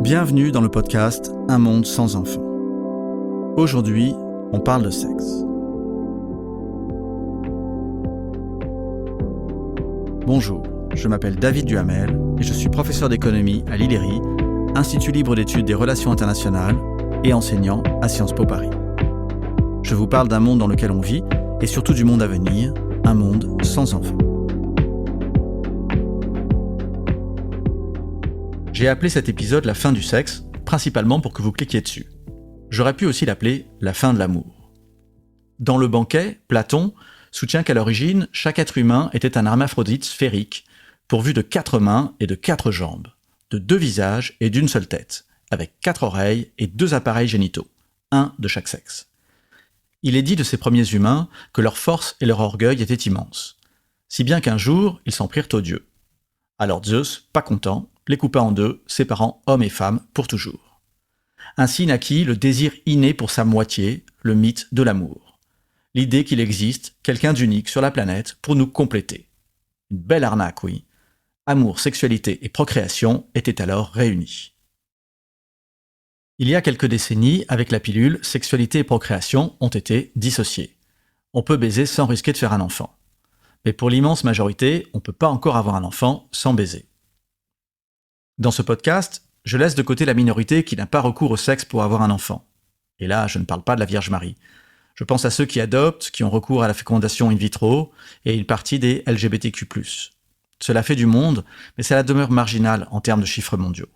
Bienvenue dans le podcast Un monde sans enfants. Aujourd'hui, on parle de sexe. Bonjour, je m'appelle David Duhamel et je suis professeur d'économie à l'ILERI, Institut libre d'études des relations internationales, et enseignant à Sciences Po Paris. Je vous parle d'un monde dans lequel on vit et surtout du monde à venir, un monde sans enfants. J'ai appelé cet épisode la fin du sexe, principalement pour que vous cliquiez dessus. J'aurais pu aussi l'appeler la fin de l'amour. Dans le banquet, Platon soutient qu'à l'origine, chaque être humain était un hermaphrodite sphérique, pourvu de 4 mains et de 4 jambes, de 2 visages et d'une seule tête, avec 4 oreilles et 2 appareils génitaux, un de chaque sexe. Il est dit de ces premiers humains que leur force et leur orgueil étaient immenses, si bien qu'un jour, ils s'en prirent aux dieux. Alors Zeus, pas content, les coupa en deux, séparant hommes et femmes pour toujours. Ainsi naquit le désir inné pour sa moitié, le mythe de l'amour. L'idée qu'il existe quelqu'un d'unique sur la planète pour nous compléter. Une belle arnaque, oui. Amour, sexualité et procréation étaient alors réunis. Il y a quelques décennies, avec la pilule, sexualité et procréation ont été dissociées. On peut baiser sans risquer de faire un enfant. Mais pour l'immense majorité, on ne peut pas encore avoir un enfant sans baiser. Dans ce podcast, je laisse de côté la minorité qui n'a pas recours au sexe pour avoir un enfant. Et là, je ne parle pas de la Vierge Marie. Je pense à ceux qui adoptent, qui ont recours à la fécondation in vitro, et une partie des LGBTQ+. Cela fait du monde, mais cela demeure marginal en termes de chiffres mondiaux.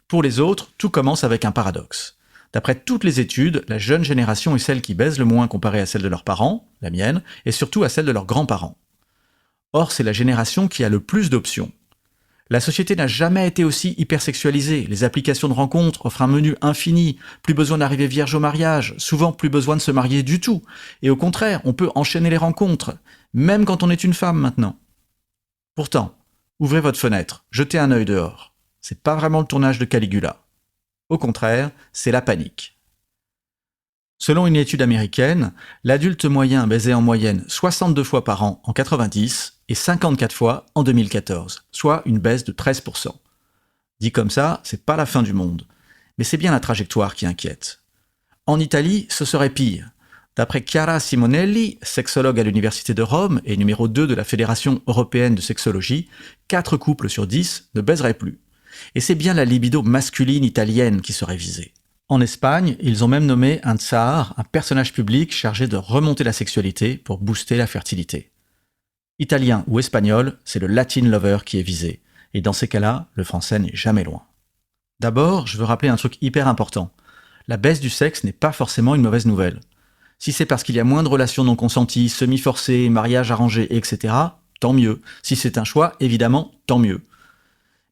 Pour les autres, tout commence avec un paradoxe. D'après toutes les études, la jeune génération est celle qui baise le moins comparée à celle de leurs parents, la mienne, et surtout à celle de leurs grands-parents. Or, c'est la génération qui a le plus d'options. La société n'a jamais été aussi hypersexualisée. Les applications de rencontres offrent un menu infini, plus besoin d'arriver vierge au mariage, souvent plus besoin de se marier du tout. Et au contraire, on peut enchaîner les rencontres, même quand on est une femme maintenant. Pourtant, ouvrez votre fenêtre, jetez un œil dehors. C'est pas vraiment le tournage de Caligula. Au contraire, c'est la panique. Selon une étude américaine, l'adulte moyen baisait en moyenne 62 fois par an en 90 et 54 fois en 2014, soit une baisse de 13%. Dit comme ça, c'est pas la fin du monde, mais c'est bien la trajectoire qui inquiète. En Italie, ce serait pire. D'après Chiara Simonelli, sexologue à l'Université de Rome et numéro 2 de la Fédération européenne de sexologie, 4 couples sur 10 ne baiseraient plus. Et c'est bien la libido masculine italienne qui serait visée. En Espagne, ils ont même nommé un tsar, un personnage public chargé de remonter la sexualité pour booster la fertilité. Italien ou espagnol, c'est le Latin lover qui est visé. Et dans ces cas-là, le français n'est jamais loin. D'abord, je veux rappeler un truc hyper important. La baisse du sexe n'est pas forcément une mauvaise nouvelle. Si c'est parce qu'il y a moins de relations non consenties, semi-forcées, mariages arrangés, etc., tant mieux. Si c'est un choix, évidemment, tant mieux.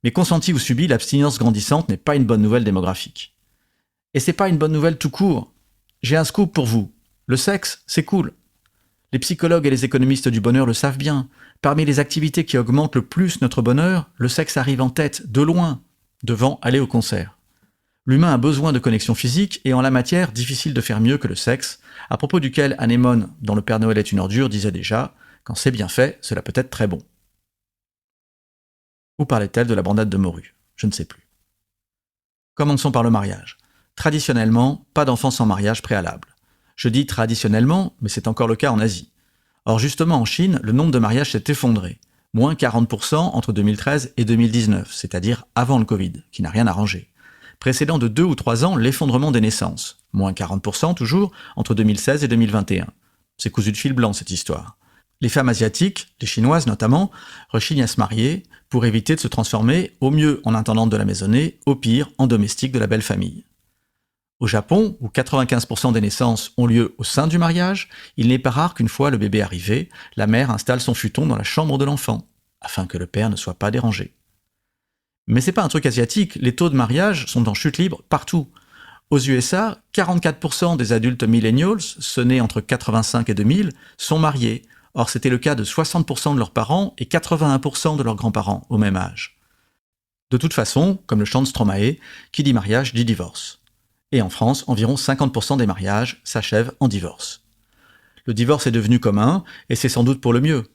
Mais consenti ou subi, l'abstinence grandissante n'est pas une bonne nouvelle démographique. Et c'est pas une bonne nouvelle tout court. J'ai un scoop pour vous. Le sexe, c'est cool. Les psychologues et les économistes du bonheur le savent bien. Parmi les activités qui augmentent le plus notre bonheur, le sexe arrive en tête, de loin, devant aller au concert. L'humain a besoin de connexion physique et en la matière, difficile de faire mieux que le sexe, à propos duquel Anémone, dans Le Père Noël est une ordure, disait déjà « Quand c'est bien fait, cela peut être très bon ». Ou parlait-elle de la bandade de morue? Je ne sais plus. Commençons par le mariage. Traditionnellement, pas d'enfants sans mariage préalable. Je dis traditionnellement, mais c'est encore le cas en Asie. Or justement en Chine, le nombre de mariages s'est effondré. Moins 40% entre 2013 et 2019, c'est-à-dire avant le Covid, qui n'a rien arrangé. Précédant de 2 ou 3 ans l'effondrement des naissances. Moins 40% toujours entre 2016 et 2021. C'est cousu de fil blanc cette histoire. Les femmes asiatiques, les chinoises notamment, rechignent à se marier pour éviter de se transformer au mieux en intendantes de la maisonnée, au pire en domestiques de la belle famille. Au Japon, où 95% des naissances ont lieu au sein du mariage, il n'est pas rare qu'une fois le bébé arrivé, la mère installe son futon dans la chambre de l'enfant, afin que le père ne soit pas dérangé. Mais c'est pas un truc asiatique, les taux de mariage sont en chute libre partout. Aux USA, 44% des adultes millennials, ceux nés entre 85 et 2000, sont mariés. Or c'était le cas de 60% de leurs parents et 81% de leurs grands-parents au même âge. De toute façon, comme le chante Stromae, qui dit mariage dit divorce. Et en France, environ 50% des mariages s'achèvent en divorce. Le divorce est devenu commun, et c'est sans doute pour le mieux.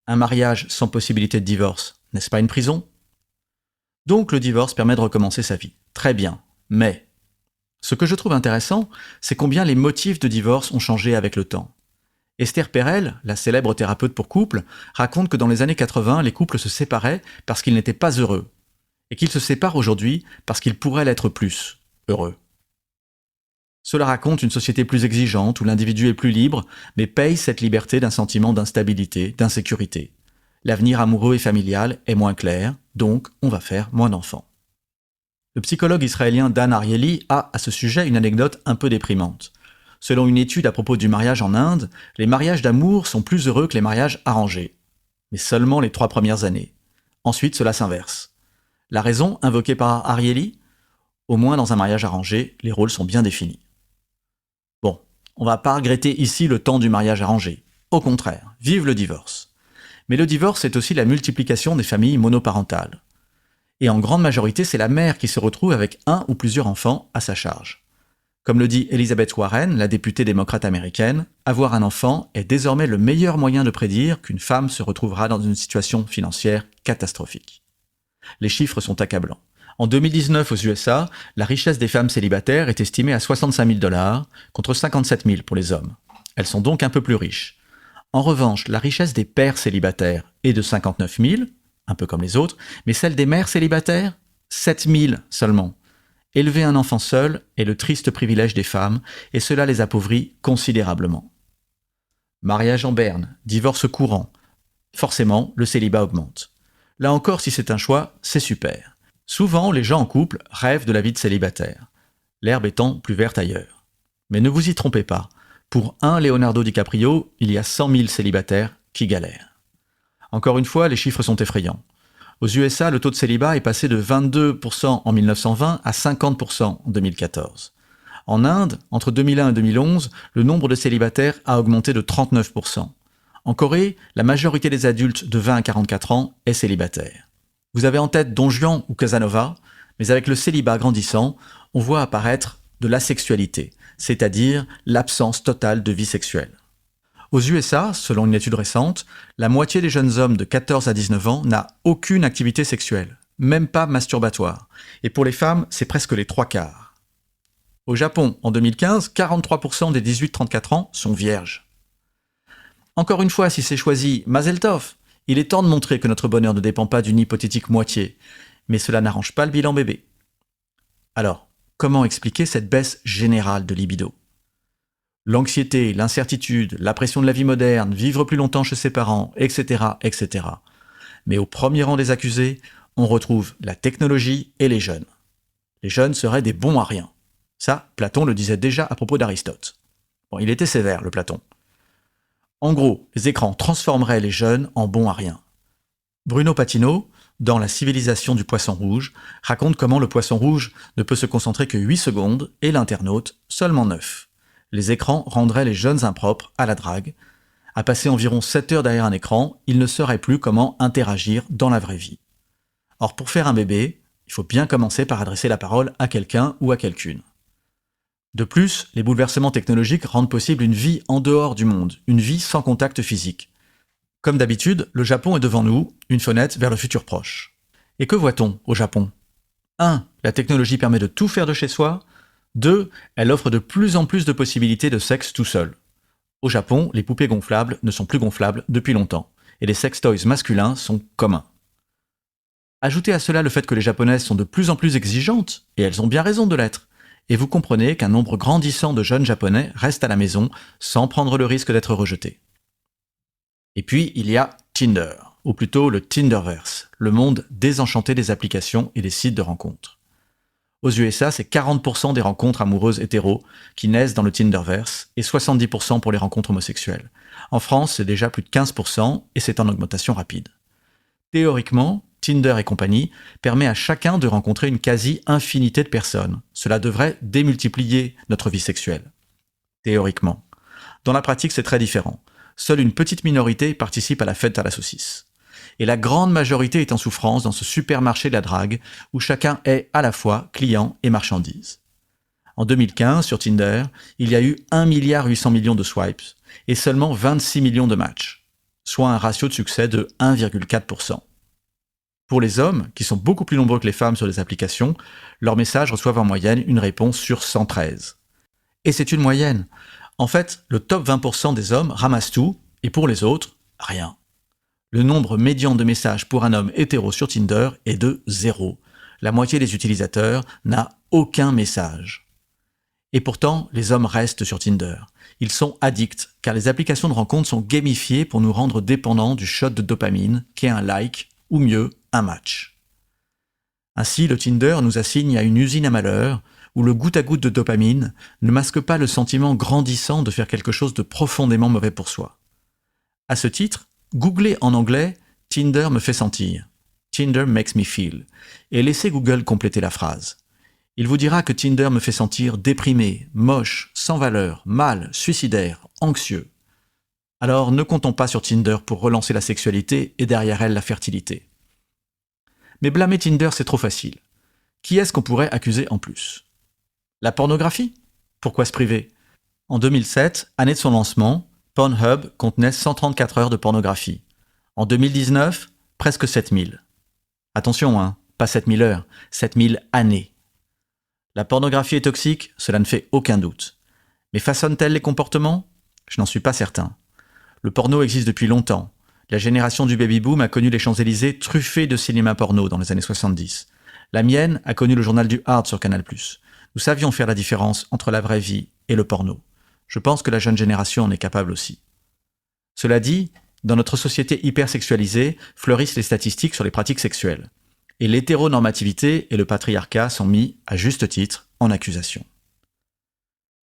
Un mariage sans possibilité de divorce, n'est-ce pas une prison ? Donc le divorce permet de recommencer sa vie. Très bien. Mais ce que je trouve intéressant, c'est combien les motifs de divorce ont changé avec le temps. Esther Perel, la célèbre thérapeute pour couple, raconte que dans les années 80, les couples se séparaient parce qu'ils n'étaient pas heureux, et qu'ils se séparent aujourd'hui parce qu'ils pourraient l'être plus heureux. Cela raconte une société plus exigeante où l'individu est plus libre, mais paye cette liberté d'un sentiment d'instabilité, d'insécurité. L'avenir amoureux et familial est moins clair, donc on va faire moins d'enfants. Le psychologue israélien Dan Ariely a à ce sujet une anecdote un peu déprimante. Selon une étude à propos du mariage en Inde, les mariages d'amour sont plus heureux que les mariages arrangés. Mais seulement les 3 premières années. Ensuite, cela s'inverse. La raison invoquée par Ariely ? Au moins dans un mariage arrangé, les rôles sont bien définis. Bon, on va pas regretter ici le temps du mariage arrangé. Au contraire, vive le divorce. Mais le divorce, c'est aussi la multiplication des familles monoparentales. Et en grande majorité, c'est la mère qui se retrouve avec un ou plusieurs enfants à sa charge. Comme le dit Elizabeth Warren, la députée démocrate américaine, avoir un enfant est désormais le meilleur moyen de prédire qu'une femme se retrouvera dans une situation financière catastrophique. Les chiffres sont accablants. En 2019 aux USA, la richesse des femmes célibataires est estimée à 65 000 $ contre 57 000 pour les hommes. Elles sont donc un peu plus riches. En revanche, la richesse des pères célibataires est de 59 000, un peu comme les autres, mais celle des mères célibataires, 7 000 seulement. Élever un enfant seul est le triste privilège des femmes, et cela les appauvrit considérablement. Mariage en berne, divorce courant. Forcément, le célibat augmente. Là encore, si c'est un choix, c'est super. Souvent, les gens en couple rêvent de la vie de célibataire, l'herbe étant plus verte ailleurs. Mais ne vous y trompez pas, pour un Leonardo DiCaprio, il y a 100 000 célibataires qui galèrent. Encore une fois, les chiffres sont effrayants. Aux USA, le taux de célibat est passé de 22% en 1920 à 50% en 2014. En Inde, entre 2001 et 2011, le nombre de célibataires a augmenté de 39%. En Corée, la majorité des adultes de 20 à 44 ans est célibataire. Vous avez en tête Don Juan ou Casanova, mais avec le célibat grandissant, on voit apparaître de l'asexualité, c'est-à-dire l'absence totale de vie sexuelle. Aux USA, selon une étude récente, la moitié des jeunes hommes de 14 à 19 ans n'a aucune activité sexuelle, même pas masturbatoire. Et pour les femmes, c'est presque les 3/4. Au Japon, en 2015, 43% des 18-34 ans sont vierges. Encore une fois, si c'est choisi, Mazel Tov, il est temps de montrer que notre bonheur ne dépend pas d'une hypothétique moitié, mais cela n'arrange pas le bilan bébé. Alors, comment expliquer cette baisse générale de libido ? L'anxiété, l'incertitude, la pression de la vie moderne, vivre plus longtemps chez ses parents, etc., etc. Mais au premier rang des accusés, on retrouve la technologie et les jeunes. Les jeunes seraient des bons à rien. Ça, Platon le disait déjà à propos d'Aristote. Bon, il était sévère, le Platon. En gros, les écrans transformeraient les jeunes en bons à rien. Bruno Patino, dans La civilisation du poisson rouge, raconte comment le poisson rouge ne peut se concentrer que 8 secondes et l'internaute seulement 9. Les écrans rendraient les jeunes impropres à la drague. À passer environ 7 heures derrière un écran, ils ne sauraient plus comment interagir dans la vraie vie. Or, pour faire un bébé, il faut bien commencer par adresser la parole à quelqu'un ou à quelqu'une. De plus, les bouleversements technologiques rendent possible une vie en dehors du monde, une vie sans contact physique. Comme d'habitude, le Japon est devant nous, une fenêtre vers le futur proche. Et que voit-on au Japon ? 1. La technologie permet de tout faire de chez soi. 2. Elle offre de plus en plus de possibilités de sexe tout seul. Au Japon, les poupées gonflables ne sont plus gonflables depuis longtemps, et les sextoys masculins sont communs. Ajoutez à cela le fait que les Japonaises sont de plus en plus exigeantes, et elles ont bien raison de l'être, et vous comprenez qu'un nombre grandissant de jeunes Japonais restent à la maison sans prendre le risque d'être rejetés. Et puis, il y a Tinder, ou plutôt le Tinderverse, le monde désenchanté des applications et des sites de rencontres. Aux USA, c'est 40% des rencontres amoureuses hétéros qui naissent dans le Tinderverse et 70% pour les rencontres homosexuelles. En France, c'est déjà plus de 15% et c'est en augmentation rapide. Théoriquement, Tinder et compagnie permet à chacun de rencontrer une quasi-infinité de personnes. Cela devrait démultiplier notre vie sexuelle. Théoriquement. Dans la pratique, c'est très différent. Seule une petite minorité participe à la fête à la saucisse. Et la grande majorité est en souffrance dans ce supermarché de la drague où chacun est à la fois client et marchandise. En 2015, sur Tinder, il y a eu 1,8 milliard de swipes et seulement 26 millions de matchs, soit un ratio de succès de 1,4%. Pour les hommes, qui sont beaucoup plus nombreux que les femmes sur les applications, leurs messages reçoivent en moyenne une réponse sur 113. Et c'est une moyenne. En fait, le top 20% des hommes ramassent tout, et pour les autres, rien. Le nombre médian de messages pour un homme hétéro sur Tinder est de 0. La moitié des utilisateurs n'a aucun message. Et pourtant, les hommes restent sur Tinder. Ils sont addicts, car les applications de rencontres sont gamifiées pour nous rendre dépendants du shot de dopamine, qu'est un like, ou mieux, un match. Ainsi, le Tinder nous assigne à une usine à malheur, où le goutte à goutte de dopamine ne masque pas le sentiment grandissant de faire quelque chose de profondément mauvais pour soi. À ce titre, googlez en anglais « Tinder me fait sentir »,« Tinder makes me feel » et laissez Google compléter la phrase. Il vous dira que Tinder me fait sentir déprimé, moche, sans valeur, mal, suicidaire, anxieux. Alors ne comptons pas sur Tinder pour relancer la sexualité et derrière elle la fertilité. Mais blâmer Tinder, c'est trop facile. Qui est-ce qu'on pourrait accuser en plus ? La pornographie ? Pourquoi se priver ? En 2007, année de son lancement, Pornhub contenait 134 heures de pornographie. En 2019, presque 7000. Attention, pas 7000 heures, 7000 années. La pornographie est toxique, cela ne fait aucun doute. Mais façonne-t-elle les comportements ? Je n'en suis pas certain. Le porno existe depuis longtemps. La génération du baby-boom a connu les Champs-Élysées truffés de cinéma porno dans les années 70. La mienne a connu le journal du Hard sur Canal+. Nous savions faire la différence entre la vraie vie et le porno. Je pense que la jeune génération en est capable aussi. Cela dit, dans notre société hypersexualisée, fleurissent les statistiques sur les pratiques sexuelles. Et l'hétéronormativité et le patriarcat sont mis, à juste titre, en accusation.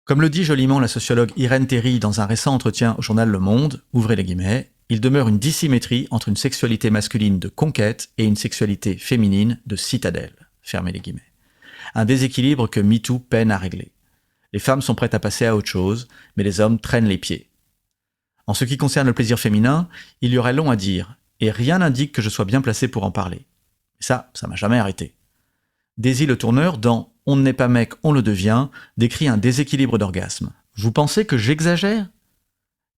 Comme le dit joliment la sociologue Irène Théry dans un récent entretien au journal Le Monde, ouvrez les guillemets, il demeure une dissymétrie entre une sexualité masculine de conquête et une sexualité féminine de citadelle, fermez les guillemets. Un déséquilibre que MeToo peine à régler. Les femmes sont prêtes à passer à autre chose, mais les hommes traînent les pieds. En ce qui concerne le plaisir féminin, il y aurait long à dire, et rien n'indique que je sois bien placé pour en parler. Ça m'a jamais arrêté. Daisy Le Tourneur, dans « On ne n'est pas mec, on le devient », décrit un déséquilibre d'orgasme. Vous pensez que j'exagère ?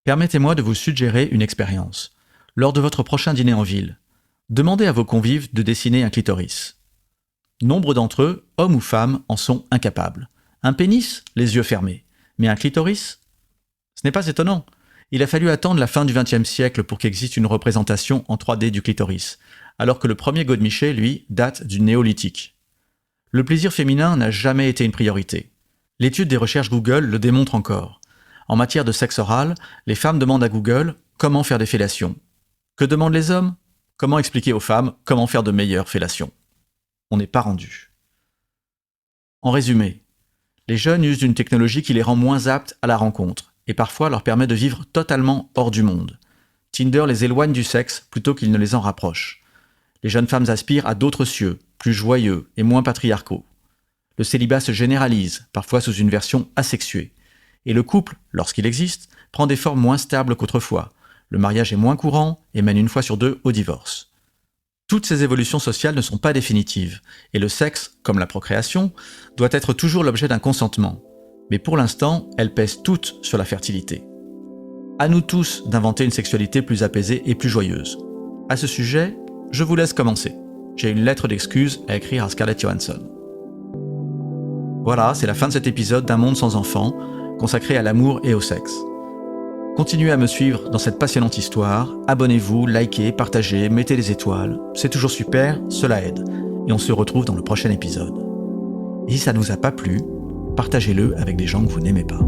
Permettez-moi de vous suggérer une expérience. Lors de votre prochain dîner en ville, demandez à vos convives de dessiner un clitoris. Nombre d'entre eux, hommes ou femmes, en sont incapables. Un pénis, les yeux fermés. Mais un clitoris ? Ce n'est pas étonnant. Il a fallu attendre la fin du XXe siècle pour qu'existe une représentation en 3D du clitoris, alors que le premier godemiché, lui, date du néolithique. Le plaisir féminin n'a jamais été une priorité. L'étude des recherches Google le démontre encore. En matière de sexe oral, les femmes demandent à Google comment faire des fellations. Que demandent les hommes ? Comment expliquer aux femmes comment faire de meilleures fellations ? On n'est pas rendu. En résumé, les jeunes usent d'une technologie qui les rend moins aptes à la rencontre et parfois leur permet de vivre totalement hors du monde. Tinder les éloigne du sexe plutôt qu'il ne les en rapproche. Les jeunes femmes aspirent à d'autres cieux, plus joyeux et moins patriarcaux. Le célibat se généralise, parfois sous une version asexuée. Et le couple, lorsqu'il existe, prend des formes moins stables qu'autrefois. Le mariage est moins courant et mène une fois sur deux au divorce. Toutes ces évolutions sociales ne sont pas définitives, et le sexe, comme la procréation, doit être toujours l'objet d'un consentement. Mais pour l'instant, elles pèsent toutes sur la fertilité. À nous tous d'inventer une sexualité plus apaisée et plus joyeuse. À ce sujet, je vous laisse commencer. J'ai une lettre d'excuse à écrire à Scarlett Johansson. Voilà, c'est la fin de cet épisode d'Un monde sans enfants, consacré à l'amour et au sexe. Continuez à me suivre dans cette passionnante histoire, abonnez-vous, likez, partagez, mettez des étoiles, c'est toujours super, cela aide, et on se retrouve dans le prochain épisode. Et si ça ne vous a pas plu, partagez-le avec des gens que vous n'aimez pas.